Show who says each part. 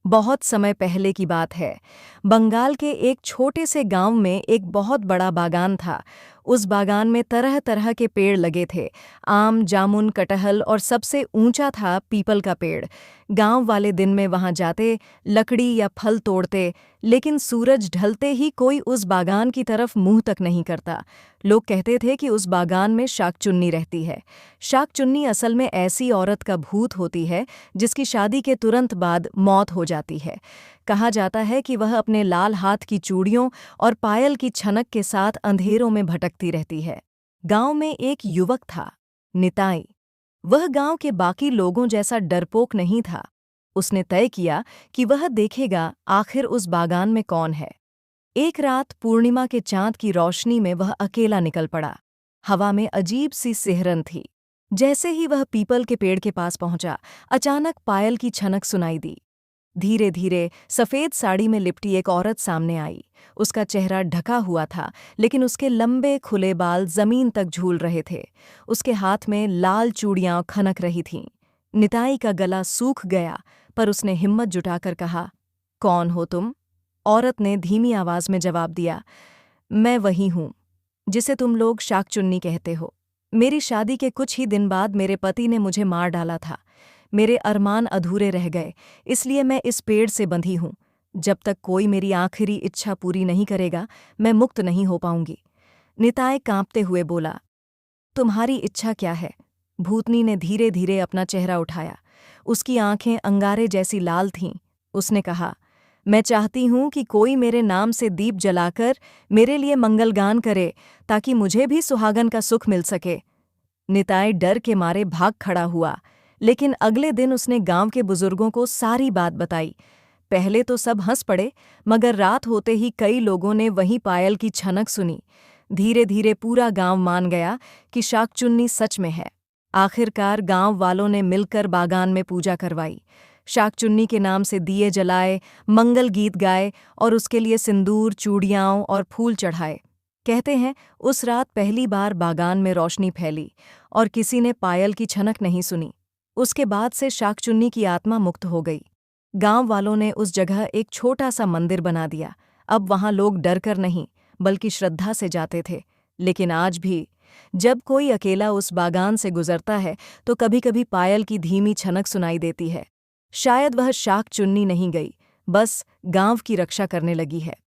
Speaker 1: बहुत समय पहले की बात है। बंगाल के एक छोटे से गांव में एक बहुत बड़ा बागान था। उस बागान में तरह तरह के पेड़ लगे थे। आम, जामुन, कटहल और सबसे ऊंचा था पीपल का पेड़। गांव वाले दिन में वहां जाते, लकड़ी या फल तोड़ते, लेकिन सूरज ढलते ही कोई उस बागान की तरफ मुंह तक नहीं करता। लोग कहते थे कि उस बागान में शाकचुन्नी रहती है। शाकचुन्नी असल में ऐसी औरत का भूत होती है जिसकी शादी के तुरंत बाद मौत हो जाती है। कहा जाता है कि वह अपने लाल हाथ की चूड़ियों और पायल की छनक के साथ अंधेरों में भटकती रहती है। गांव में एक युवक था, निताई। वह गांव के बाकी लोगों जैसा डरपोक नहीं था। उसने तय किया कि वह देखेगा आखिर उस बागान में कौन है। एक रात पूर्णिमा के चांद की रोशनी में वह अकेला निकल पड़ा। हवा में अजीब सी सिहरन थी। जैसे ही वह पीपल के पेड़ के पास पहुंचा, अचानक पायल की छनक सुनाई दी। धीरे धीरे सफेद साड़ी में लिपटी एक औरत सामने आई। उसका चेहरा ढका हुआ था, लेकिन उसके लंबे खुले बाल जमीन तक झूल रहे थे। उसके हाथ में लाल चूड़ियां खनक रही थीं। निताई का गला सूख गया, पर उसने हिम्मत जुटाकर कहा, "कौन हो तुम?" औरत ने धीमी आवाज में जवाब दिया, "मैं वही हूं जिसे तुम लोग शाकचुन्नी कहते हो। मेरी शादी के कुछ ही दिन बाद मेरे पति ने मुझे मार डाला था। मेरे अरमान अधूरे रह गए, इसलिए मैं इस पेड़ से बंधी हूं। जब तक कोई मेरी आखिरी इच्छा पूरी नहीं करेगा, मैं मुक्त नहीं हो पाऊंगी।" निताई कांपते हुए बोला, "तुम्हारी इच्छा क्या है?" भूतनी ने धीरे धीरे अपना चेहरा उठाया। उसकी आंखें अंगारे जैसी लाल थीं। उसने कहा, "मैं चाहती हूं कि कोई मेरे नाम से दीप जलाकर मेरे लिए मंगलगान करे, ताकि मुझे भी सुहागन का सुख मिल सके।" निताई डर के मारे भाग खड़ा हुआ, लेकिन अगले दिन उसने गांव के बुजुर्गों को सारी बात बताई। पहले तो सब हंस पड़े, मगर रात होते ही कई लोगों ने वहीं पायल की छनक सुनी। धीरे धीरे पूरा गांव मान गया कि शाकचुन्नी सच में है। आखिरकार गांव वालों ने मिलकर बागान में पूजा करवाई। शाकचुन्नी के नाम से दिए जलाए, मंगल गीत गाए और उसके लिए सिंदूर, चूड़ियां और फूल चढ़ाए। कहते हैं उस रात पहली बार बागान में रोशनी फैली और किसी ने पायल की छनक नहीं सुनी। उसके बाद से शाकचुन्नी की आत्मा मुक्त हो गई। गांव वालों ने उस जगह एक छोटा सा मंदिर बना दिया। अब वहां लोग डरकर नहीं, बल्कि श्रद्धा से जाते थे। लेकिन आज भी जब कोई अकेला उस बागान से गुजरता है, तो कभी-कभी पायल की धीमी छनक सुनाई देती है। शायद वह शाकचुन्नी नहीं गई, बस गांव की रक्षा करने लगी है।